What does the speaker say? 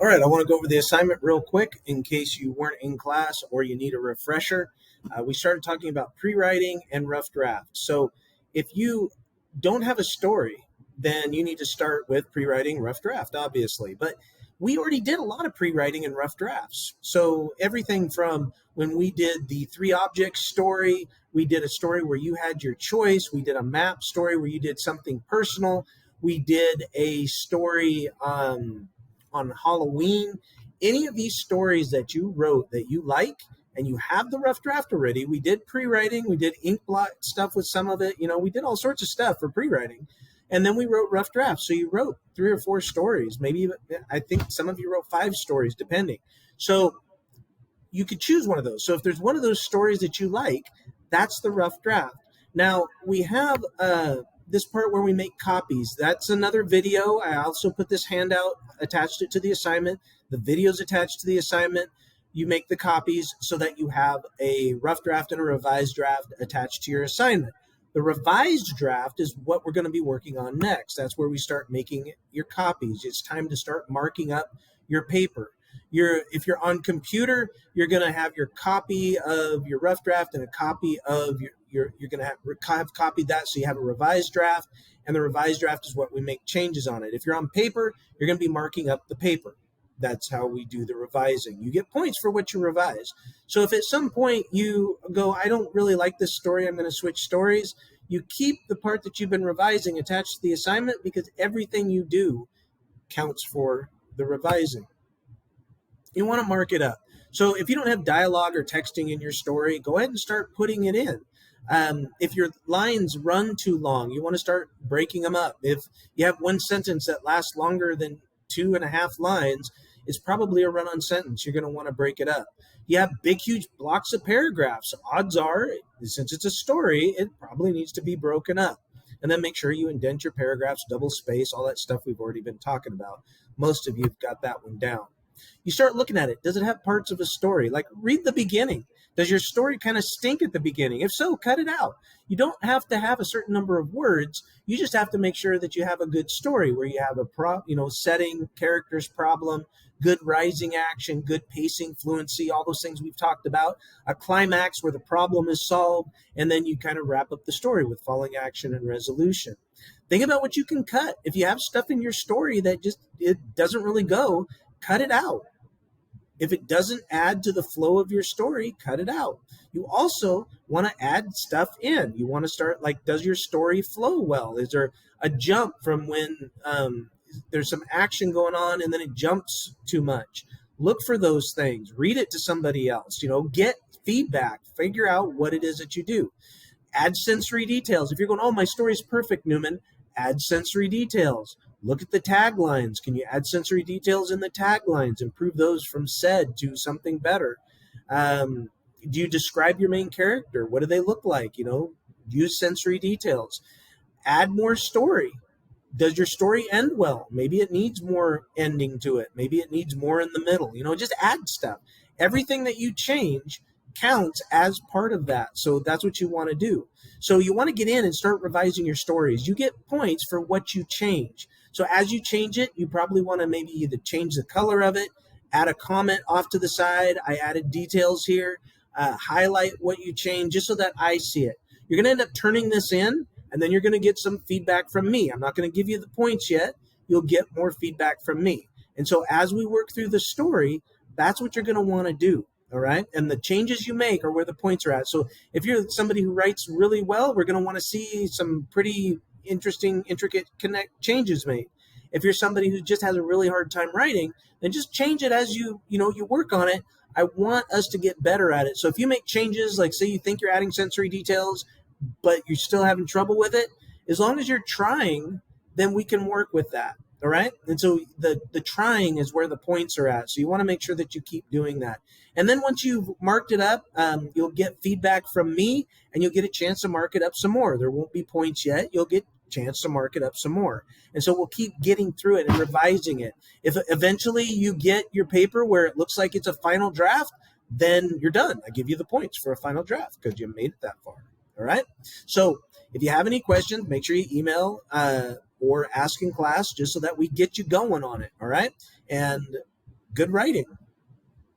All right, I want to go over the assignment real quick in case you weren't in class or you need a refresher. We started talking about pre-writing and rough draft. So if you don't have a story, then you need to start with pre-writing, rough draft, obviously. But we already did a lot of pre-writing and rough drafts. So everything from when we did the three objects story, we did a story where you had your choice. We did a map story where you did something personal. We did a story on Halloween. Any of these stories that you wrote that you like and you have the rough draft already, we did pre-writing, we did ink blot stuff with some of it, we did all sorts of stuff for pre-writing. And then we wrote rough drafts. So you wrote 3 or 4 stories, maybe I think some of you wrote 5 stories depending. So you could choose one of those. So if there's one of those stories that you like, that's the rough draft. Now we have this part where we make copies. That's another video. I also put this handout, attached it to the assignment. The video's attached to the assignment. You make the copies so that you have a rough draft and a revised draft attached to your assignment. The revised draft is what we're going to be working on next. That's where we start making your copies. It's time to start marking up your paper. If you're on computer, you're going to have your copy of your rough draft and a copy of you're going to have copied that, so you have a revised draft, and the revised draft is what we make changes on it. If you're on paper, you're going to be marking up the paper. That's how we do the revising. You get points for what you revise. So if at some point you go, I don't really like this story, I'm going to switch stories, you keep the part that you've been revising attached to the assignment, because everything you do counts for the revising. You want to mark it up. So if you don't have dialogue or texting in your story, go ahead and start putting it in. If your lines run too long, you want to start breaking them up. If you have one sentence that lasts longer than 2.5 lines, it's probably a run-on sentence. You're going to want to break it up. You have big, huge blocks of paragraphs. Odds are, since it's a story, it probably needs to be broken up. And then make sure you indent your paragraphs, double space, all that stuff we've already been talking about. Most of you have got that one down. You start looking at it. Does it have parts of a story? Like, read the beginning. Does your story kind of stink at the beginning? If so, cut it out. You don't have to have a certain number of words. You just have to make sure that you have a good story where you have a setting, characters, problem, good rising action, good pacing, fluency, all those things we've talked about, a climax where the problem is solved, and then you kind of wrap up the story with falling action and resolution. Think about what you can cut. If you have stuff in your story that it doesn't really go, cut it out. If it doesn't add to the flow of your story, cut it out. You also want to add stuff in. You want to start, like, does your story flow well? Is there a jump from when there's some action going on and then it jumps too much? Look for those things. Read it to somebody else. Get feedback. Figure out what it is that you do. Add sensory details. If you're going, oh, my story's perfect, Newman, add sensory details. Look at the taglines. Can you add sensory details in the taglines? Improve those from said to something better. Do you describe your main character? What do they look like? Use sensory details. Add more story. Does your story end well? Maybe it needs more ending to it. Maybe it needs more in the middle. Just add stuff. Everything that you change counts as part of that. So that's what you want to do. So you want to get in and start revising your stories. You get points for what you change. So as you change it, you probably want to maybe either change the color of it, add a comment off to the side. I added details here, highlight what you change just so that I see it. You're going to end up turning this in, and then you're going to get some feedback from me. I'm not going to give you the points yet. You'll get more feedback from me. And so as we work through the story, that's what you're going to want to do. All right. And the changes you make are where the points are at. So if you're somebody who writes really well, we're going to want to see some pretty interesting, intricate changes made. If you're somebody who just has a really hard time writing, then just change it as you work on it. I want us to get better at it. So if you make changes, like say you think you're adding sensory details, but you're still having trouble with it, as long as you're trying, then we can work with that. All right. And so the trying is where the points are at. So you want to make sure that you keep doing that. And then once you've marked it up, you'll get feedback from me and you'll get a chance to mark it up some more. There won't be points yet. You'll get a chance to mark it up some more. And so we'll keep getting through it and revising it. If eventually you get your paper where it looks like it's a final draft, then you're done. I give you the points for a final draft because you made it that far. All right. So if you have any questions, make sure you email or ask in class just so that we get you going on it. All right. And good writing.